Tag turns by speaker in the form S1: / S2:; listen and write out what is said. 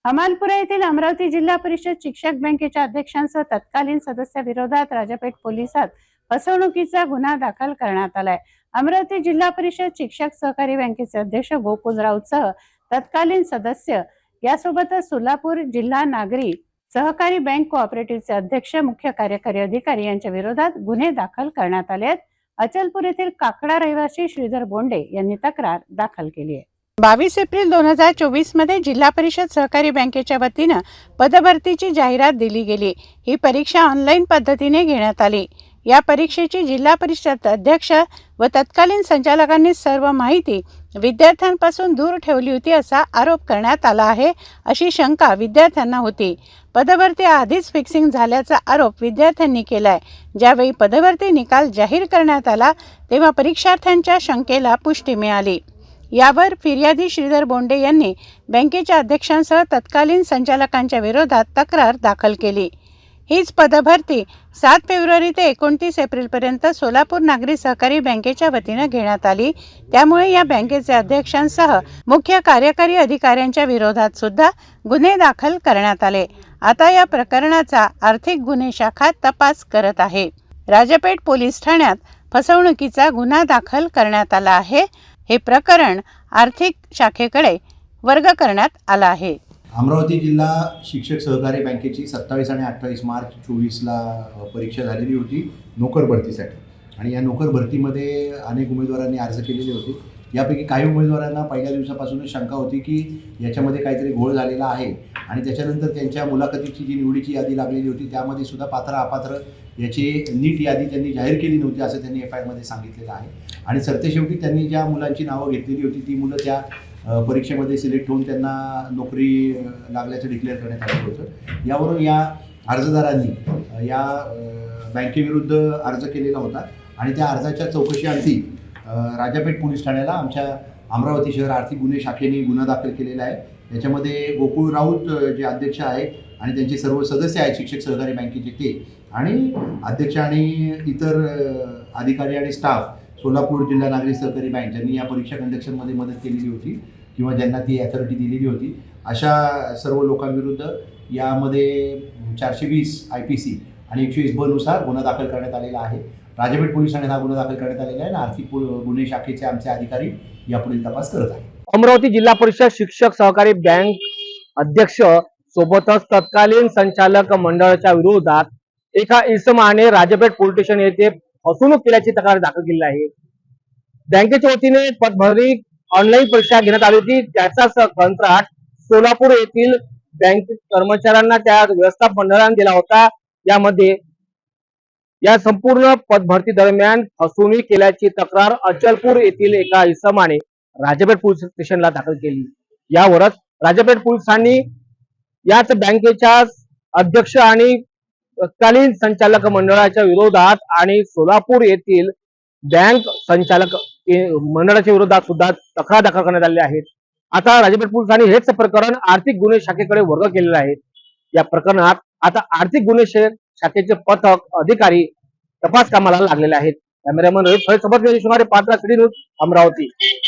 S1: हमालपुरा येथील अमरावती जिल्हा परिषद शिक्षक बँकेच्या अध्यक्षांसह तत्कालीन सदस्याविरोधात राजापेठ पोलिसात फसवणुकीचा गुन्हा दाखल करण्यात आलाय। अमरावती जिल्हा परिषद शिक्षक सहकारी बँकेचे अध्यक्ष गोकुल राऊतसह तत्कालीन सदस्य यासोबतच सोलापूर जिल्हा नागरी सहकारी बँक कोऑपरेटिव्हचे अध्यक्ष मुख्य कार्यकारी अधिकारी यांच्या विरोधात गुन्हे दाखल करण्यात आले आहेत। अचलपूर येथील काकडा रहिवासी श्रीधर बोंडे यांनी तक्रार दाखल केली आहे। 22 एप्रिल 2024 मध्ये जिल्हा परिषद सहकारी बँकेच्या वतीने पदभरतीची जाहिरात दिली गेली। ही परीक्षा ऑनलाईन पद्धतीने घेण्यात आली। या परीक्षेची जिल्हा परिषद अध्यक्ष व तत्कालीन संचालकांनी सर्व माहिती विद्यार्थ्यांपासून दूर ठेवली होती असा आरोप करण्यात आला आहे, अशी शंका विद्यार्थ्यांना होती। पदभरती आधीच फिक्सिंग झाल्याचा आरोप विद्यार्थ्यांनी केलाय। ज्यावेळी पदभरती निकाल जाहीर करण्यात आला तेव्हा परीक्षार्थ्यांच्या शंकेला पुष्टी मिळाली। यावर फिर्यादी श्रीधर बोंडे यांनी बँकेच्या अध्यक्षांसह तत्कालीन संचालकांच्या विरोधात तक्रार दाखल केली। हीच पदभरती 7 फेब्रुवारी ते 29 एप्रिलपर्यंत सोलापूर नागरी सहकारी बँकेच्या वतीने घेण्यात आली। त्यामुळे या बँकेचे अध्यक्षांसह मुख्य कार्यकारी अधिकाऱ्यांच्या विरोधात सुद्धा गुन्हे दाखल करण्यात आले। आता या प्रकरणाचा आर्थिक गुन्हे शाखा तपास करत आहे। राजापेठ पोलीस ठाण्यात फसवणुकीचा गुन्हा दाखल करण्यात आला आहे। हे प्रकरण आर्थिक शाखेकडे वर्ग करण्यात आला आहे।
S2: अमरावती जिल्हा शिक्षक सहकारी बँकेची 27 आणि 28 मार्च 24ला परीक्षा झालेली होती नोकर भरतीसाठी। आणि या नोकर भरतीमध्ये अनेक उमेदवारांनी अर्ज केलेले होते। यापैकी काही उमेदवारांना पहिल्या दिवसापासूनच शंका होती की याच्यामध्ये काहीतरी घोळ झालेला आहे आणि त्याच्यानंतर त्यांच्या मुलाखतीची जी निवडीची यादी लागलेली होती त्यामध्ये सुद्धा पात्र अपात्र याची नीट यादी त्यांनी जाहीर केली नव्हती असं त्यांनी FIR मध्ये सांगितलेलं आहे। आणि सरतेशेवटी त्यांनी ज्या मुलांची नावं घेतलेली होती ती मुलं त्या परीक्षेमध्ये सिलेक्ट होऊन त्यांना नोकरी लागल्याचं डिक्लेअर करण्यात आलं होतं। यावरून या अर्जदारांनी या बँकेविरुद्ध अर्ज केलेला होता आणि त्या अर्जाच्या चौकशीअंती राजापेठ पोलीस ठाण्याला आमच्या अमरावती शहर आर्थिक गुन्हे शाखेने गुन्हा दाखल केलेला आहे। याच्यामध्ये गोकुळ राऊत जे अध्यक्ष आहेत आणि त्यांचे सर्व सदस्य आहेत शिक्षक सहकारी बँकेचे ते आणि अध्यक्ष आणि इतर अधिकारी आणि स्टाफ सोलापूर जिल्हा नागरी सहकारी बँक ज्यांनी या परीक्षा कंडक्शनमध्ये मदत केलेली होती किंवा ज्यांना ती अथॉरिटी दिलेली होती अशा सर्व लोकांविरुद्ध यामध्ये 420 IPC आणि 120 ब नुसार गुन्हा दाखल करण्यात आलेला आहे। राजापेठ पोलीस ठाण्यात हा गुन्हा दाखल करण्यात आलेला आहे आणि आर्थिक गुन्हे शाखेचे आमचे अधिकारी यापुढील तपास करत आहेत।
S3: अमरावती जिल्हा परिषद शिक्षक सहकारी बँक अध्यक्ष सोबतच तत्कालीन संचालक मंडळाच्या विरोधात एका इसमाने राजापेठ पोलीस स्टेशन येथे फसवणूक केल्याची तक्रार दाखल केली आहे। बँकेच्या वतीने पदभरती ऑनलाईन परीक्षा घेण्यात आली होती। त्याचा कंत्राट सोलापूर येथील बँक कर्मचाऱ्यांना त्या व्यवस्थापन मंडळाने दिला होता। यामध्ये या संपूर्ण पदभरती दरम्यान फसवणूक केल्याची तक्रार अचलपूर येथील एका इसमाने राजापेठ पोलीस स्टेशनला दाखल केली। यावरच राजापेठ पोलिसांनी याच बँकेच्या अध्यक्ष आणि तत्कालीन संचालक मंडळाच्या विरोधात आणि सोलापूर येथील बँक संचालक मंडळाच्या विरोधात सुद्धा तक्रार दाखल करण्यात आली आहे। आता राजापेठ पोलिसांनी हेच प्रकरण आर्थिक गुन्हे शाखेकडे वर्ग केलेले आहे। या प्रकरणात आता आर्थिक गुन्हे शाखेचे पथक अधिकारी तपास कामाला लागलेले आहेत। कॅमेरामन रोहित सोबत अमरावती।